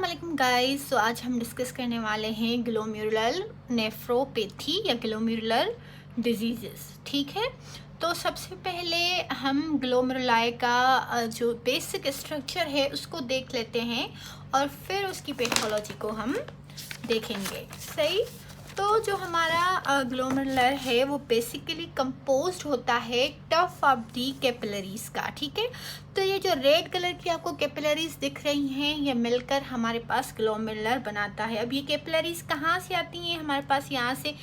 अस्सलाम गाइस। तो आज हम डिस्कस करने वाले हैं ग्लोमेरुलर नेफ्रोपैथी या ग्लोमेरुलर डिजीजेस। ठीक है, तो सबसे पहले हम ग्लोमेरुलाई का जो बेसिक स्ट्रक्चर है उसको देख लेते हैं और फिर उसकी पैथोलॉजी को हम देखेंगे। सही, तो जो हमारा ग्लोमेरुलर है वो बेसिकली कंपोज्ड होता है टफ ऑफ दी कैपिलरीज का। ठीक है, तो ये जो रेड कलर की आपको कैपिलरीज दिख रही हैं ये मिलकर हमारे पास ग्लोमेरुलर बनाता है। अब ये कैपिलरीज कहाँ से आती हैं? हमारे पास यहाँ से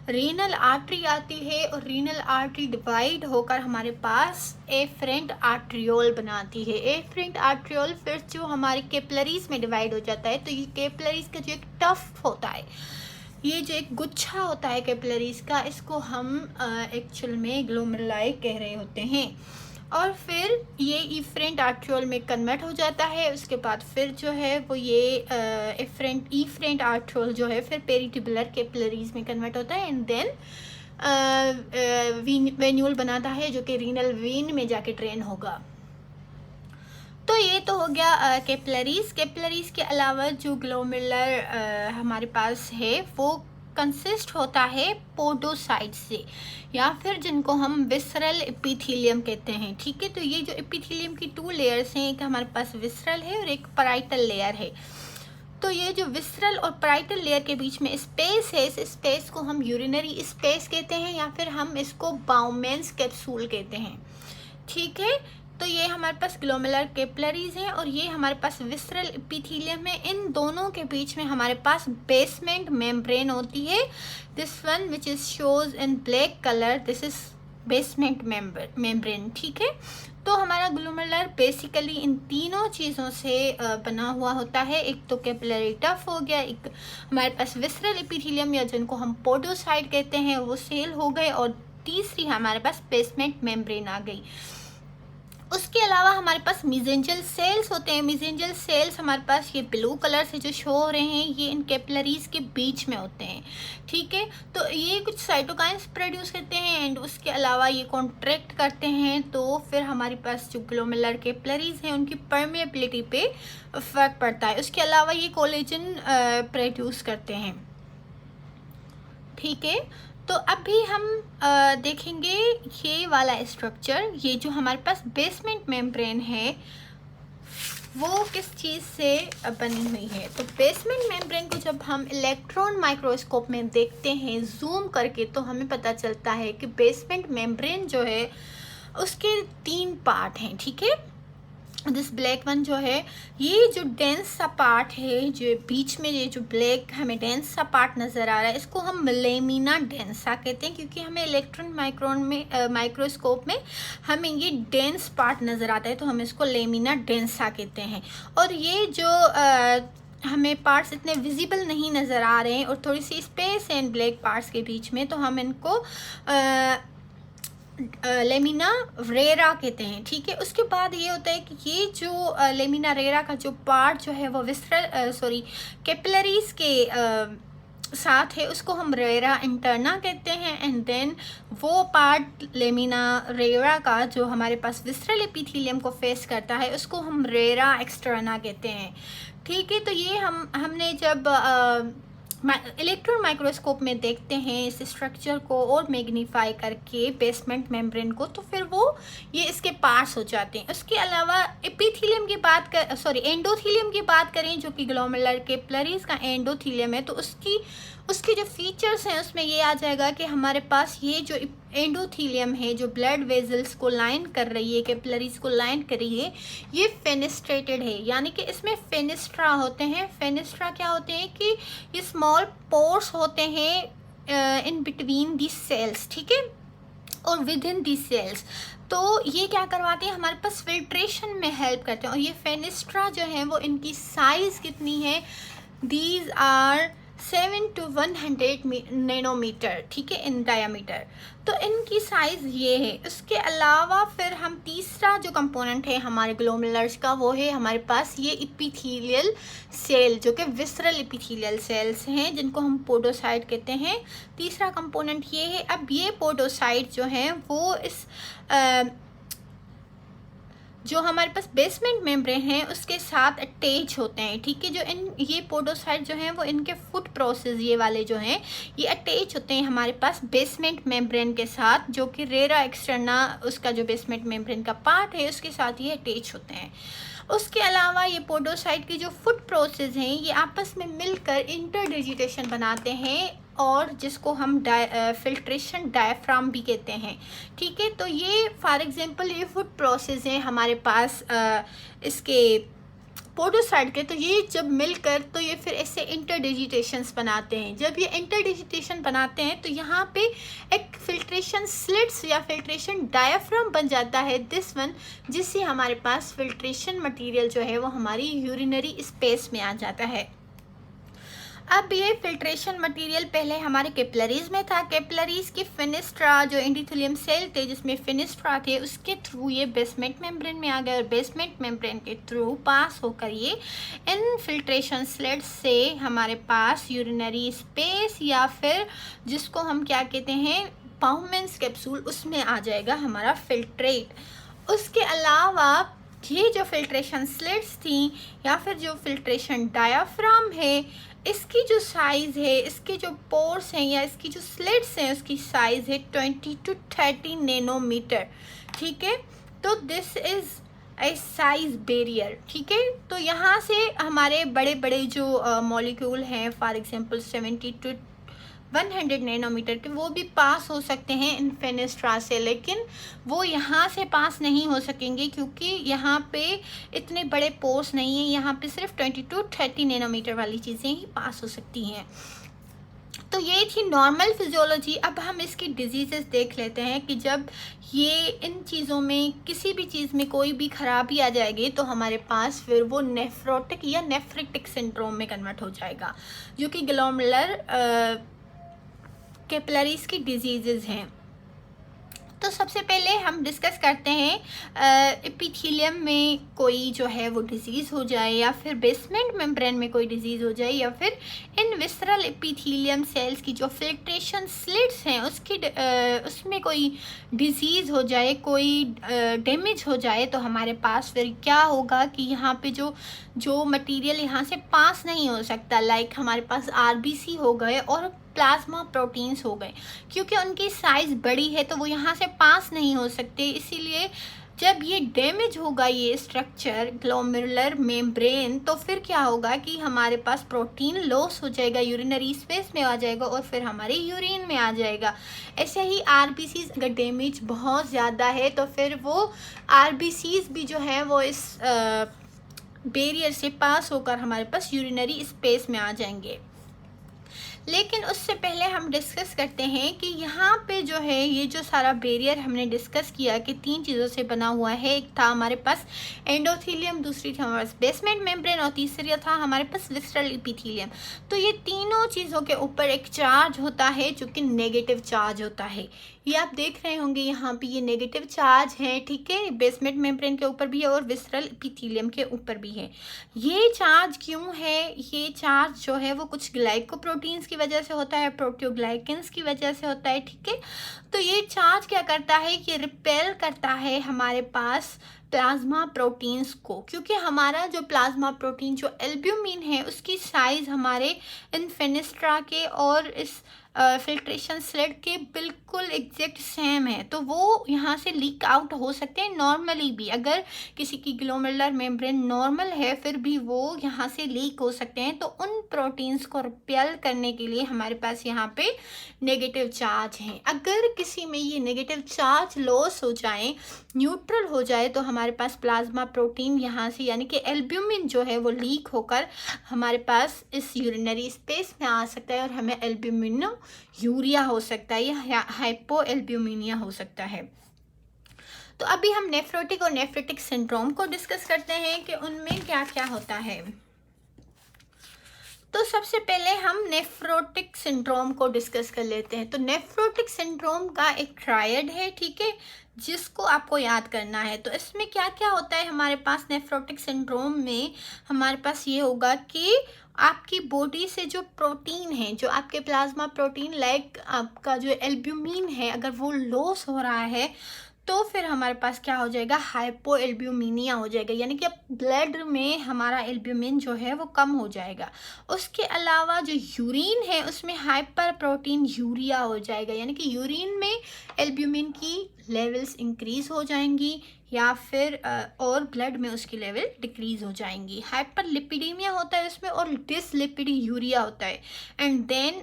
रीनल आर्टरी आती है और रीनल आर्टरी डिवाइड होकर हमारे पास एफरेंट आर्ट्रियोल बनाती है। एफरेंट आर्ट्रियोल फिर जो हमारे कैपिलरीज में डिवाइड हो जाता है। तो ये कैपिलरीज का जो एक टफ होता है, ये जो एक गुच्छा होता है कैपिलरीज का, इसको हम एक्चुअल में ग्लोमेरुलाई कह रहे होते हैं। और फिर ये इफरेंट आर्ट्रियोल में कन्वर्ट हो जाता है। उसके बाद फिर जो है वो ये इफरेंट आर्ट्रियोल जो है फिर पेरिट्यूबुलर कैपिलरीज में कन्वर्ट होता है एंड देन वेन्यूल बनाता है जो कि रीनल वेन में जाके ड्रेन होगा। तो ये तो हो गया कैपिलरीज के अलावा जो ग्लोमेरुलर हमारे पास है वो कंसिस्ट होता है पोडोसाइट से, या फिर जिनको हम विसरल एपिथेलियम कहते हैं। ठीक है, तो ये जो एपिथेलियम की 2 लेयर्स हैं, एक हमारे पास विसरल है और एक पैराइटल लेयर है। तो ये जो विसरल और पैराइटल लेयर के बीच में स्पेस है, इस स्पेस को हम यूरिनरी स्पेस कहते हैं या फिर हम इसको बाउमेंस कैप्सूल कहते हैं। ठीक है, तो ये हमारे पास ग्लोमेरुलर कैपिलरीज हैं और ये हमारे पास विसरल एपिथेलियम है। इन दोनों के बीच में हमारे पास बेसमेंट मेम्ब्रेन होती है। This one which is shows in black colour, this is basement membrane. ठीक है, तो हमारा ग्लोमेरुलर बेसिकली इन तीनों चीज़ों से बना हुआ होता है। एक तो कैपिलरी टफ हो गया, एक हमारे पास विसरल एपिथेलियम या जिनको हम पोडोसाइट कहते हैं वो सेल हो गए, और तीसरी हमारे पास बेसमेंट मेम्ब्रेन आ गई। उसके अलावा हमारे पास मेसेंजियल सेल्स होते हैं। मेसेंजियल सेल्स हमारे पास ये ब्लू कलर से जो शो हो रहे हैं ये इन कैपिलरीज के बीच में होते हैं। ठीक है, तो ये कुछ साइटोकाइंस प्रोड्यूस करते हैं एंड उसके अलावा ये कॉन्ट्रैक्ट करते हैं, तो फिर हमारे पास जो ग्लोमेरुलर कैपिलरीज हैं उनकी परमेबिलिटी पे फर्क पड़ता है। उसके अलावा ये कोलेजन प्रोड्यूस करते हैं। ठीक है, तो अभी हम देखेंगे ये वाला स्ट्रक्चर। ये जो हमारे पास बेसमेंट मेम्ब्रेन है वो किस चीज़ से बनी हुई है। तो बेसमेंट मेम्ब्रेन को जब हम इलेक्ट्रॉन माइक्रोस्कोप में देखते हैं जूम करके, तो हमें पता चलता है कि बेसमेंट मेम्ब्रेन जो है उसके 3 पार्ट हैं। ठीक है, दिस ब्लैक वन जो है, ये जो डेंस सा पार्ट है जो बीच में ये जो ब्लैक हमें डेंस सा पार्ट नज़र आ रहा है, इसको हम लेमिना डेंसा कहते हैं क्योंकि हमें इलेक्ट्रॉन माइक्रोस्कोप में हमें ये डेंस पार्ट नज़र आता है, तो हम इसको लेमिना डेंसा कहते हैं। और ये जो हमें पार्ट्स इतने विजिबल नहीं नज़र आ रहे हैं और थोड़ी सी स्पेस है इन ब्लैक पार्ट्स के बीच में, तो हम इनको लेमिना रेरा कहते हैं। ठीक है, उसके बाद ये होता है कि ये जो लेमिना रेरा का जो पार्ट जो है वो कैपिलरीज के साथ है, उसको हम रेरा इंटरना कहते हैं। एंड देन वो पार्ट लेमिना रेरा का जो हमारे पास विसरल एपिथेलियम को फेस करता है उसको हम रेरा एक्सटर्ना कहते हैं। ठीक है, तो ये हमने जब इलेक्ट्रॉन माइक्रोस्कोप में देखते हैं इस स्ट्रक्चर को और मैग्नीफाई करके बेसमेंट मेम्ब्रेन को, तो फिर वो ये इसके पार्ट्स हो जाते हैं। उसके अलावा एपिथेलियम की एंडोथेलियम की बात करें जो कि ग्लोमेरुलर कैपिलरीज का एंडोथेलियम है, तो उसकी जो फीचर्स हैं उसमें ये आ जाएगा कि हमारे पास ये जो एंडोथेलियम है जो ब्लड वेजल्स को लाइन कर रही है, कैपिलरीज को लाइन कर रही है, ये फेनेस्ट्रेटेड है, यानी कि इसमें फेनेस्ट्रा होते हैं। फेनेस्ट्रा क्या होते हैं कि ये स्मॉल पोर्स होते हैं इन बिटवीन दी सेल्स। ठीक है, और विद इन दी सेल्स, तो ये क्या करवाते हैं, हमारे पास फिल्ट्रेशन में हेल्प करते हैं। और ये फेनेस्ट्रा जो है वो इनकी साइज कितनी है, दीज आर 7 to 100 नैनोमीटर। ठीक है, इन डायामीटर, तो इनकी साइज़ ये है। उसके अलावा फिर हम तीसरा जो कंपोनेंट है हमारे ग्लोमेरुलर्स का वो है हमारे पास ये एपिथेलियल सेल जो कि विसरल एपिथेलियल सेल्स हैं जिनको हम पोडोसाइट कहते हैं। तीसरा कंपोनेंट ये है। अब ये पोडोसाइट जो हैं वो इस जो हमारे पास बेसमेंट मेम्ब्रेन है उसके साथ अटैच होते हैं, ठीक है। जो ये पोडोसाइट जो हैं वो इनके फुट प्रोसेस ये वाले जो हैं ये अटैच होते हैं हमारे पास बेसमेंट मेम्ब्रेन के साथ, जो कि रेरा एक्सटर्ना उसका जो बेसमेंट मेम्ब्रेन का पार्ट है उसके साथ ये अटैच होते हैं। उसके अलावा ये पोडोसाइट की जो फुट प्रोसेस हैं ये आपस में मिलकर इंटरडिजिटेशन बनाते हैं, और जिसको हम फिल्ट्रेशन डायफ्राम भी कहते हैं, ठीक है। तो ये फॉर एग्जांपल ये फुट प्रोसेस हैं हमारे पास इसके पोडोसाइट के, तो ये जब मिलकर तो ये फिर ऐसे इंटरडिजिटेशंस बनाते हैं। जब ये इंटरडिजिटेशन बनाते हैं तो यहाँ पे एक फिल्ट्रेशन स्लिट्स या फिल्ट्रेशन डायफ्राम बन जाता है, दिस वन, जिससे हमारे पास फिल्ट्रेशन मटेरियल जो है वो हमारी यूरिनरी स्पेस में आ जाता है। अब ये फिल्ट्रेशन मटेरियल पहले हमारे कैपिलरीज में था। कैपिलरीज की फिनिस्ट्रा जो एंडोथेलियम सेल थे जिसमें फिनिस्ट्रा थे उसके थ्रू ये बेसमेंट मेम्ब्रेन में आ गए, और बेसमेंट मेम्ब्रेन के थ्रू पास होकर ये इन फिल्ट्रेशन स्लिट्स से हमारे पास यूरिनरी स्पेस या फिर जिसको हम क्या कहते हैं बाउमेंस कैप्सूल, उसमें आ जाएगा हमारा फिल्ट्रेट। उसके अलावा ये जो फिल्ट्रेशन स्लिट्स थी या फिर जो फिल्ट्रेशन डायाफ्राम है इसकी जो साइज़ है, इसके जो पोर्स हैं या इसकी जो स्लिट्स हैं उसकी साइज़ है 20 to 30 नैनोमीटर, ठीक है। तो this is a size barrier, ठीक है। तो यहाँ से हमारे बड़े बड़े जो मॉलिक्यूल हैं फॉर एग्जांपल 70 to 100 नैनोमीटर के वो भी पास हो सकते हैं इन फेनेस्ट्रा से, लेकिन वो यहाँ से पास नहीं हो सकेंगे क्योंकि यहाँ पे इतने बड़े पोर्स नहीं हैं। यहाँ पे सिर्फ 20 to 30 नैनोमीटर वाली चीज़ें ही पास हो सकती हैं। तो ये थी नॉर्मल फिजियोलॉजी। अब हम इसकी डिजीज़ेस देख लेते हैं कि जब ये इन चीज़ों में किसी भी चीज़ में कोई भी खराबी आ जाएगी तो हमारे पास फिर वो नेफ्रोटिक या नेफ्रिटिक सिंड्रोम में कन्वर्ट हो जाएगा, जो कि ग्लोमेरुलर कैपिलरीज की डिजीज़ेज़ हैं। तो सबसे पहले हम डिस्कस करते हैं एपिथेलियम में कोई जो है वो डिजीज़ हो जाए या फिर बेसमेंट मेम्ब्रेन में कोई डिजीज़ हो जाए या फिर इन विसरल एपिथेलियम सेल्स की जो फिल्ट्रेशन स्लिट्स हैं उसमें कोई डिजीज़ हो जाए, कोई डैमेज हो जाए, तो हमारे पास फिर क्या होगा कि यहाँ पे जो मटेरियल यहाँ से पास नहीं हो सकता, लाइक हमारे पास आरबीसी हो गए और प्लाज्मा प्रोटीन्स हो गए, क्योंकि उनकी साइज़ बड़ी है तो वो यहाँ से पास नहीं हो सकते। इसीलिए जब ये डैमेज होगा ये स्ट्रक्चर ग्लोमेरुलर मेम्ब्रेन, तो फिर क्या होगा कि हमारे पास प्रोटीन लॉस हो जाएगा, यूरिनरी स्पेस में आ जाएगा और फिर हमारे यूरिन में आ जाएगा। ऐसे ही आरबीसीज अगर डैमेज बहुत ज़्यादा है तो फिर वो आरबीसीज भी जो है वो इस बैरियर से पास होकर हमारे पास यूरिनरी स्पेस में आ जाएंगे। लेकिन उससे पहले हम डिस्कस करते हैं कि यहाँ पे जो है ये जो सारा बैरियर हमने डिस्कस किया कि 3 चीज़ों से बना हुआ है। एक था हमारे पास एंडोथेलियम, दूसरी थी हमारे पास बेसमेंट मेम्ब्रेन और तीसरी था हमारे पास विसरल एपिथेलियम। तो ये तीनों चीज़ों के ऊपर एक चार्ज होता है जो कि नेगेटिव चार्ज होता है। ये आप देख रहे होंगे यहाँ पे ये नेगेटिव चार्ज है, ठीक है। बेसमेंट मेम्ब्रेन के ऊपर भी है और विसरल एपिथेलियम के ऊपर भी है। ये चार्ज क्यों है? ये चार्ज जो है वो कुछ ग्लाइकोप्रोटीन्स की वजह से होता है, प्रोटियोग्लाइकेंस की वजह से होता है, ठीक है। तो ये चार्ज क्या करता है कि रिपेल करता है हमारे पास प्लाज्मा प्रोटीन्स को, क्योंकि हमारा जो प्लाज्मा प्रोटीन जो एल्ब्यूमिन है उसकी साइज़ हमारे इन फेनेस्ट्रा के और इस फिल्ट्रेशन स्लिट के बिल्कुल एग्जैक्ट सेम है। तो वो यहाँ से लीक आउट हो सकते हैं नॉर्मली भी। अगर किसी की ग्लोमेरुलर मेम्ब्रेन नॉर्मल है फिर भी वो यहाँ से लीक हो सकते हैं। तो उन प्रोटीन्स को रिपेल करने के लिए हमारे पास यहाँ पे नेगेटिव चार्ज है। अगर किसी में ये नेगेटिव चार्ज लॉस हो जाए, न्यूट्रल हो जाए, तो हमारे पास प्लाज्मा प्रोटीन यहाँ से यानी कि एल्ब्यूमिन जो है वो लीक होकर हमारे पास इस यूरिनरी स्पेस में आ सकता है और हमें एल्ब्यूमिनो यूरिया हो सकता है या हाइपो एल्ब्यूमिनिया हो सकता है। तो अभी हम नेफ्रोटिक और नेफ्रिटिक सिंड्रोम को डिस्कस करते हैं कि उनमें क्या क्या होता है। तो सबसे पहले हम नेफ्रोटिक सिंड्रोम को डिस्कस कर लेते हैं। तो नेफ्रोटिक सिंड्रोम का एक ट्रायड है, ठीक है, जिसको आपको याद करना है। तो इसमें क्या क्या होता है हमारे पास नेफ्रोटिक सिंड्रोम में? हमारे पास ये होगा कि आपकी बॉडी से जो प्रोटीन है, जो आपके प्लाज्मा प्रोटीन लाइक आपका जो एल्ब्यूमिन है, अगर वो लॉस हो रहा है तो फिर हमारे पास क्या हो जाएगा, हाइपो एल्ब्यूमिनिया हो जाएगा, यानी कि अब ब्लड में हमारा एल्ब्यूमिन जो है वो कम हो जाएगा। उसके अलावा जो यूरिन है उसमें हाइपर प्रोटीन यूरिया हो जाएगा, यानी कि यूरिन में एल्ब्यूमिन की लेवल्स इंक्रीज हो जाएंगी या फिर और ब्लड में उसकी लेवल डिक्रीज हो जाएंगी। हाइपर लिपिडीमिया होता है उसमें और डिसलिपिडी यूरिया होता है। एंड देन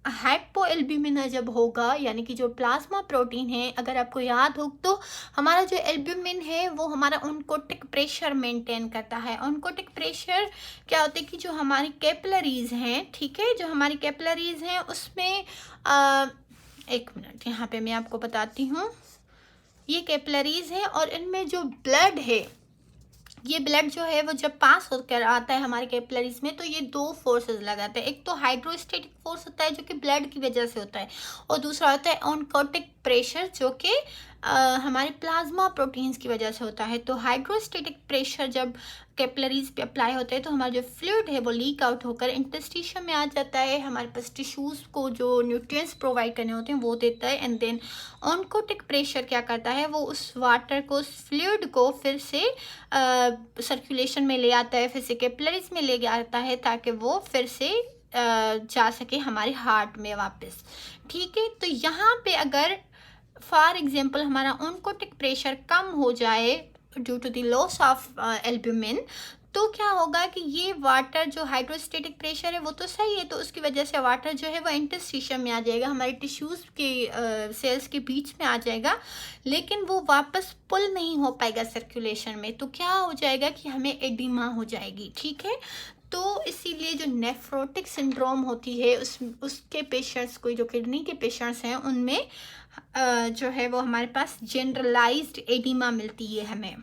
हाइपोएल्ब्यूमिन जब होगा, यानी कि जो प्लाज्मा प्रोटीन है, अगर आपको याद हो तो हमारा जो एल्ब्यूमिन है वो हमारा ऑनकोटिक प्रेशर मेंटेन करता है। ऑनकोटिक प्रेशर क्या होता है कि जो हमारी कैपिलरीज हैं, ठीक है, जो हमारी कैपिलरीज हैं उसमें एक मिनट यहाँ पे मैं आपको बताती हूँ। ये कैपिलरीज है और इनमें जो ब्लड है, ये ब्लड जो है वो जब पास होकर आता है हमारे कैपिलरीज में तो ये दो फोर्सेस लगाते हैं। एक तो हाइड्रोस्टेटिक फोर्स होता है जो कि ब्लड की वजह से होता है, और दूसरा होता है ऑनकोटिक प्रेशर जो कि हमारे प्लाज्मा प्रोटीन्स की वजह से होता है। तो हाइड्रोस्टेटिक प्रेशर जब कैपिलरीज पे अप्लाई होता है तो हमारा जो फ्लूइड है वो लीक आउट होकर इंटरस्टिशियम में आ जाता है, हमारे पास टिश्यूज़ को जो न्यूट्रिएंट्स प्रोवाइड करने होते हैं वो देता है। एंड देन ऑनकोटिक प्रेशर क्या करता है, वो उस वाटर को, उस फ्लूइड को फिर से सर्कुलेशन में ले आता है, फिर से कैपिलरीज में ले आता है ताकि वो फिर से जा सके हमारे हार्ट में वापस, ठीक है। तो यहाँ पे अगर फॉर एग्जांपल हमारा ऑनकोटिक प्रेशर कम हो जाए due to the loss of albumin, तो क्या होगा कि ये वाटर, जो हाइड्रोस्टेटिक प्रेशर है वो तो सही है, तो उसकी वजह से वाटर जो है वो इंटरस्टिशियम में आ जाएगा, हमारे टिश्यूज़ के सेल्स के बीच में आ जाएगा, लेकिन वो वापस पुल नहीं हो पाएगा सर्कुलेशन में। तो क्या हो जाएगा कि हमें एडिमा हो जाएगी, ठीक है। तो इसीलिए जो नेफ्रोटिक सिंड्रोम होती है उसके पेशेंट्स को, जो किडनी के पेशेंट्स हैं उनमें जो है वो हमारे पास जनरलाइज्ड एडिमा मिलती है हमें।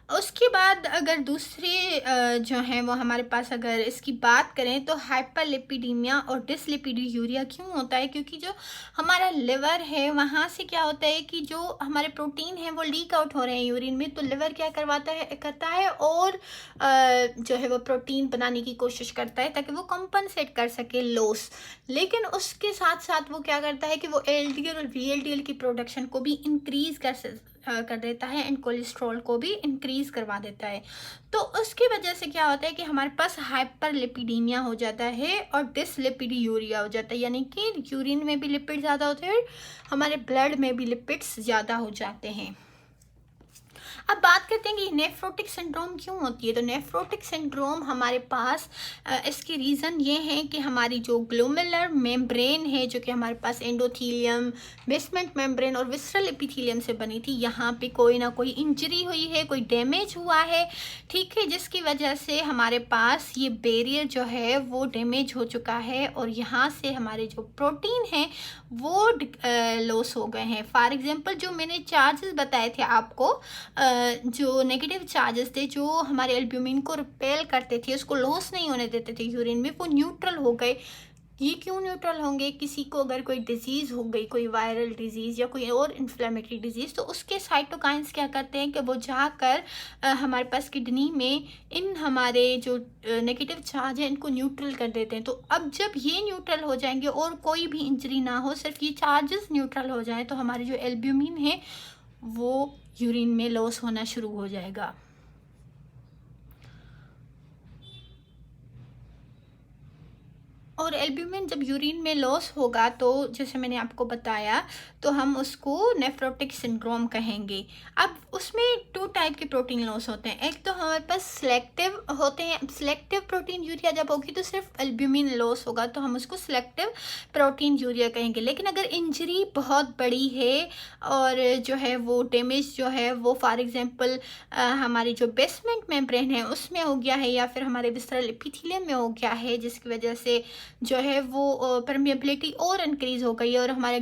उसके बाद अगर दूसरे जो हैं वो हमारे पास अगर इसकी बात करें तो हाइपरलिपिडीमिया और डिसलिपिडीयूरिया क्यों होता है, क्योंकि जो हमारा लिवर है वहाँ से क्या होता है कि जो हमारे प्रोटीन है वो लीक आउट हो रहे हैं यूरिन में, तो लिवर क्या करता है और जो है वो प्रोटीन बनाने की कोशिश करता है ताकि वो कंपनसेट कर सके लॉस। लेकिन उसके साथ साथ वो क्या करता है कि वो एलडीएल और वीएलडीएल की प्रोडक्शन को भी इंक्रीज कर देता है एंड कोलेस्ट्रॉल को भी इंक्रीज करवा देता है। तो उसकी वजह से क्या होता है कि हमारे पास हाइपरलिपिडीमिया हो जाता है और डिसलिपिडीयूरिया हो जाता है, यानी कि यूरिन में भी लिपिड ज़्यादा होते हैं, हमारे ब्लड में भी लिपिड्स ज़्यादा हो जाते हैं। अब बात करते हैं कि नेफ्रोटिक सिंड्रोम क्यों होती है। तो नेफ्रोटिक सिंड्रोम हमारे पास इसके रीज़न ये हैं कि हमारी जो ग्लोमेरुलर मेम्ब्रेन है, जो कि हमारे पास एंडोथीलियम, बेसमेंट मेम्ब्रेन और विसरल एपिथीलियम से बनी थी, यहाँ पे कोई ना कोई इंजरी हुई है, कोई डैमेज हुआ है, ठीक है, जिसकी वजह से हमारे पास ये बैरियर जो है वो डैमेज हो चुका है और यहाँ से हमारे जो प्रोटीन हैं वो लॉस हो गए हैं। फॉर एग्जांपल जो मैंने चार्जेस बताए थे आपको, जो नेगेटिव चार्जेस थे जो हमारे एल्ब्यूमिन को रिपेल करते थे, उसको लॉस नहीं होने देते थे यूरिन में, वो न्यूट्रल हो गए। ये क्यों न्यूट्रल होंगे? किसी को अगर कोई डिजीज़ हो गई, कोई वायरल डिजीज़ या कोई और इन्फ्लेमेटरी डिजीज़, तो उसके साइटोकाइंस क्या करते हैं कि वो जाकर हमारे पास किडनी में इन हमारे जो नेगेटिव चार्ज है इनको न्यूट्रल कर देते हैं। तो अब जब ये न्यूट्रल हो जाएंगे और कोई भी इंजरी ना हो, सिर्फ ये चार्जेस न्यूट्रल हो जाए, तो हमारे जो एल्ब्यूमिन है वो यूरिन में लॉस होना शुरू हो जाएगा। और एल्ब्यूमिन जब यूरिन में लॉस होगा तो जैसे मैंने आपको बताया, तो हम उसको नेफ्रोटिक सिंड्रोम कहेंगे। अब उसमें 2 टाइप के प्रोटीन लॉस होते हैं। एक तो हमारे पास सिलेक्टिव होते हैं, सिलेक्टिव प्रोटीन यूरिया जब होगी तो सिर्फ एल्ब्यूमिन लॉस होगा, तो हम उसको सिलेक्टिव प्रोटीन यूरिया कहेंगे। लेकिन अगर इंजरी बहुत बड़ी है और जो है वो डैमेज जो है वो फॉर एग्जांपल हमारी जो बेसमेंट मेम्ब्रेन है उसमें हो गया है या फिर हमारे विसरल एपिथेलियम में हो गया है, जिसकी वजह से जो है वो परमिएबिलिटी और इंक्रीज हो गई है और हमारे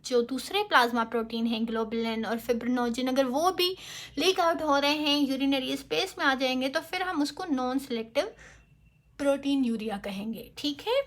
जो दूसरे प्लाज्मा प्रोटीन हैं ग्लोबुलिन और फिब्रिनोजन, अगर वो भी लीक आउट हो रहे हैं, यूरिनरी स्पेस में आ जाएंगे, तो फिर हम उसको नॉन सिलेक्टिव प्रोटीन यूरिया कहेंगे, ठीक है।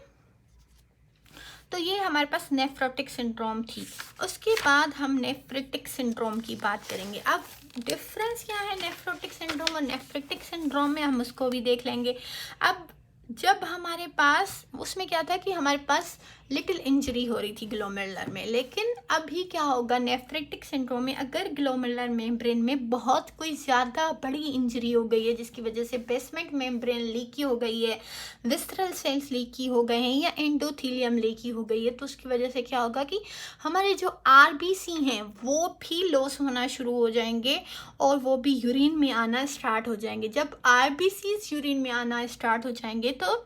तो ये हमारे पास नेफ्रोटिक सिंड्रोम थी। उसके बाद हम नेफ्रिटिक सिंड्रोम की बात करेंगे। अब डिफरेंस क्या है नेफ्रोटिक सिंड्रोम और नेफ्रिटिक सिंड्रोम में, हम उसको भी देख लेंगे। अब जब हमारे पास उसमें क्या था कि हमारे पास लिटिल इंजरी हो रही थी ग्लोमेरुलर में। लेकिन अभी क्या होगा नेफ्रेटिक सिंड्रोम में, अगर ग्लोमेरुलर मेम्ब्रेन में बहुत कोई ज़्यादा बड़ी इंजरी हो गई है जिसकी वजह से बेसमेंट मेम्ब्रेन लीकी हो गई है, विस्ट्रल सेल्स लीकी हो गए हैं या एंडोथीलियम लीकी हो गई है, तो उसकी वजह से क्या होगा कि हमारे जो आरबीसी हैं वो भी लॉस होना शुरू हो जाएंगे और वो भी यूरिन में आना स्टार्ट हो जाएंगे। जब आरबीसी यूरिन में आना स्टार्ट हो जाएंगे तो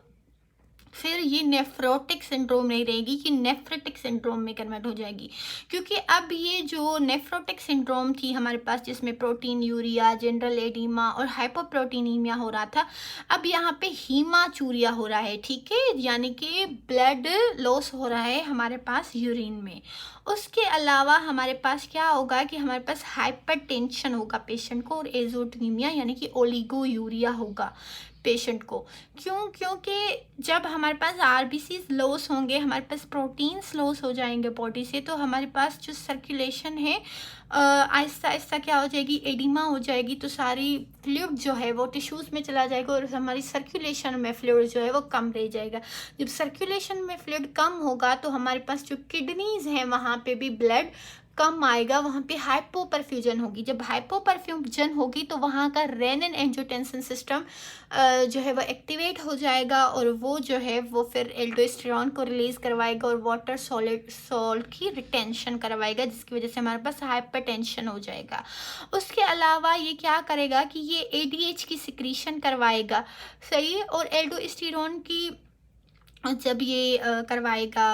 फिर ये नेफ्रोटिक सिंड्रोम नहीं रहेगी कि नेफ्रेटिक सिंड्रोम में कन्वर्ट हो जाएगी। क्योंकि अब ये जो नेफ्रोटिक सिंड्रोम थी हमारे पास जिसमें प्रोटीन यूरिया, जनरल एडिमा और हाइपोप्रोटीनीमिया हो रहा था, अब यहाँ पे हीमाचूरिया हो रहा है, ठीक है, यानी कि ब्लड लॉस हो रहा है हमारे पास यूरिन में। उसके अलावा हमारे पास क्या होगा कि हमारे पास हाइपरटेंशन होगा पेशेंट को और एजोटोनीमिया यानी कि ओलिगोयूरिया होगा पेशेंट को। क्योंकि जब हमारे पास आरबीसी लॉस होंगे, हमारे पास प्रोटीन्स लॉस हो जाएंगे बॉडी से, तो हमारे पास जो सर्कुलेशन है आहिस्ता आहिस्ता क्या हो जाएगी, एडिमा हो जाएगी, तो सारी फ्लूइड जो है वो टिश्यूज़ में चला जाएगा और हमारी सर्कुलेशन में फ्लूइड जो है वो कम रह जाएगा। जब सर्कुलेशन में फ्लूइड कम होगा तो हमारे पास जो किडनीज हैं वहाँ पे भी ब्लड कम आएगा, वहाँ पे हाइपोपरफ्यूजन होगी। जब हाइपोपरफ्यूजन होगी तो वहाँ का रेनिन एंजियोटेंसिन सिस्टम जो है वो एक्टिवेट हो जाएगा और वो जो है वो फिर एल्डोस्टेरोन को रिलीज़ करवाएगा और वाटर सॉल्ट की रिटेंशन करवाएगा, जिसकी वजह से हमारे पास हाइपरटेंशन हो जाएगा। उसके अलावा ये क्या करेगा कि ये एडीएच की सिक्रीशन करवाएगा, सही है, और एल्डोस्टेरोन की जब ये करवाएगा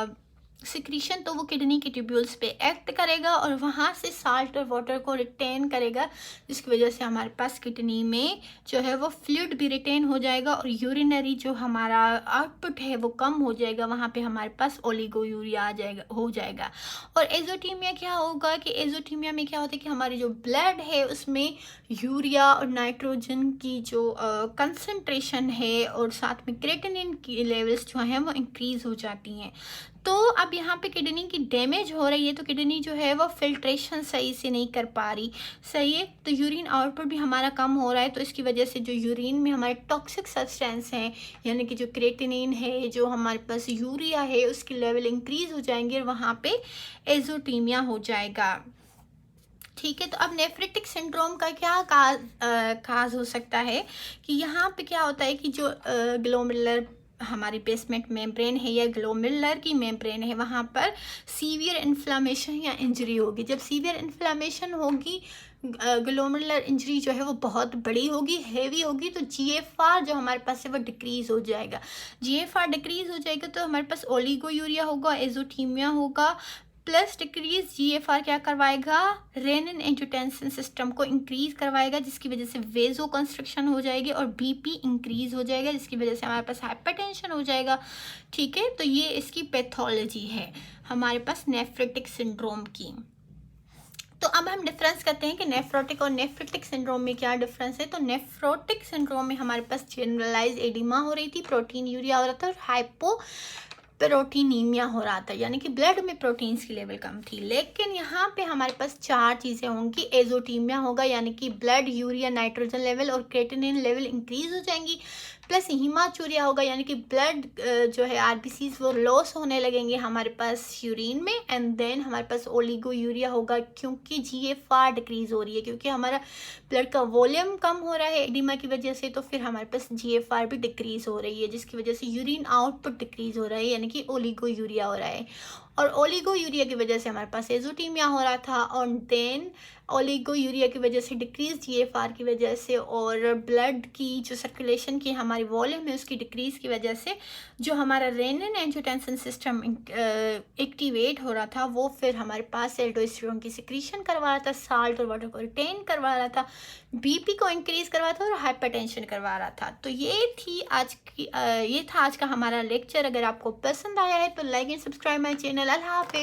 सिक्रीशन तो वो किडनी के ट्यूब्यूल्स पे एक्ट करेगा और वहाँ से साल्ट और वाटर को रिटेन करेगा, जिसकी वजह से हमारे पास किडनी में जो है वो फ्लूइड भी रिटेन हो जाएगा और यूरिनरी जो हमारा आउटपुट है वो कम हो जाएगा, वहाँ पे हमारे पास ओलिगोयूरिया हो जाएगा। और एजोटीमिया क्या होगा कि एजोटीमिया में क्या होता है कि हमारी जो ब्लड है उसमें यूरिया और नाइट्रोजन की जो कंसंट्रेशन है और साथ में क्रेटिनिन की लेवल्स जो हैं वो इंक्रीज़ हो जाती हैं। तो अब यहाँ पे किडनी की डैमेज हो रही है, तो किडनी जो है वो फिल्ट्रेशन सही से नहीं कर पा रही, सही है, तो यूरिन आउटपुट भी हमारा कम हो रहा है, तो इसकी वजह से जो यूरिन में हमारे टॉक्सिक सब्सटेंस हैं यानी कि जो क्रेटिनिन है, जो हमारे पास यूरिया है, उसकी लेवल इंक्रीज हो जाएंगे और वहाँ पे एजोटीमिया हो जाएगा, ठीक है। तो अब नेफ्रेटिक सिंड्रोम का क्या काज हो सकता है कि यहाँ पे क्या होता है कि जो ग्लोमेरुलर हमारी बेसमेंट मेम्ब्रेन है या ग्लोमेरुलर की मेम्ब्रेन है वहाँ पर सीवियर इन्फ्लामेशन या इंजरी होगी। जब सीवियर इन्फ्लामेशन होगी, ग्लोमेरुलर इंजरी जो है वो बहुत बड़ी होगी, हैवी होगी, तो जीएफआर जो हमारे पास है वो डिक्रीज़ हो जाएगा। जीएफआर डिक्रीज़ हो जाएगा तो हमारे पास ओलिगोयूरिया होगा, एजोटीमिया होगा, प्लस डिक्रीज जीएफआर क्या करवाएगा, रेनिन एंजियोटेंसिन सिस्टम को इंक्रीज करवाएगा, जिसकी वजह से वेजो कंस्ट्रक्शन हो जाएगी और बीपी इंक्रीज हो जाएगा, जिसकी वजह से हमारे पास हाइपरटेंशन हो जाएगा, ठीक है। तो ये इसकी पैथोलॉजी है हमारे पास नेफ्रेटिक सिंड्रोम की। तो अब हम डिफरेंस करते हैं कि नेफ्रोटिक और नेफ्रेटिक सिंड्रोम में क्या डिफरेंस है। तो नेफ्रोटिक सिंड्रोम में हमारे पास जनरलाइज एडिमा हो रही थी, प्रोटीन यूरिया हो रहा था और हाइपो प्रोटीनीमिया हो रहा था, यानी कि ब्लड में प्रोटीन्स की लेवल कम थी। लेकिन यहाँ पे हमारे पास 4 चीज़ें होंगी। एजोटीमिया होगा यानी कि ब्लड यूरिया नाइट्रोजन लेवल और क्रेटिनिन लेवल इंक्रीज हो जाएंगी, प्लस हीमाचूरिया होगा यानी कि ब्लड जो है आरबीसीज वो लॉस होने लगेंगे हमारे पास यूरिन में, एंड देन हमारे पास ओलिगोयूरिया होगा क्योंकि जीएफआर डिक्रीज हो रही है, क्योंकि हमारा ब्लड का वॉल्यूम कम हो रहा है एडिमा की वजह से, तो फिर हमारे पास जीएफआर भी डिक्रीज हो रही है, जिसकी वजह से यूरिन आउटपुट डिक्रीज हो रहा है यानी कि ओलिगोयूरिया हो रहा है। और ओलिगोयूरिया की वजह से हमारे पास एजोटीमिया हो रहा था और देन ओलिगोयूरिया की वजह से डिक्रीज जीएफआर की वजह से और ब्लड की जो सर्कुलेशन की हमारी वॉल्यूम है उसकी डिक्रीज की वजह से जो हमारा रेनिन एंजियोटेंसिन सिस्टम एक्टिवेट हो रहा था वो फिर हमारे पास एल्डोस्टेरोन की सिक्रीशन करवा रहा था, साल्ट और वाटर को रिटेन करवा रहा था, बीपी को इंक्रीज करवा रहा था और हाइपरटेंशन करवा रहा था। तो ये था आज का हमारा लेक्चर। अगर आपको पसंद आया है तो like and subscribe my channel. अल्लाह हाफिज़।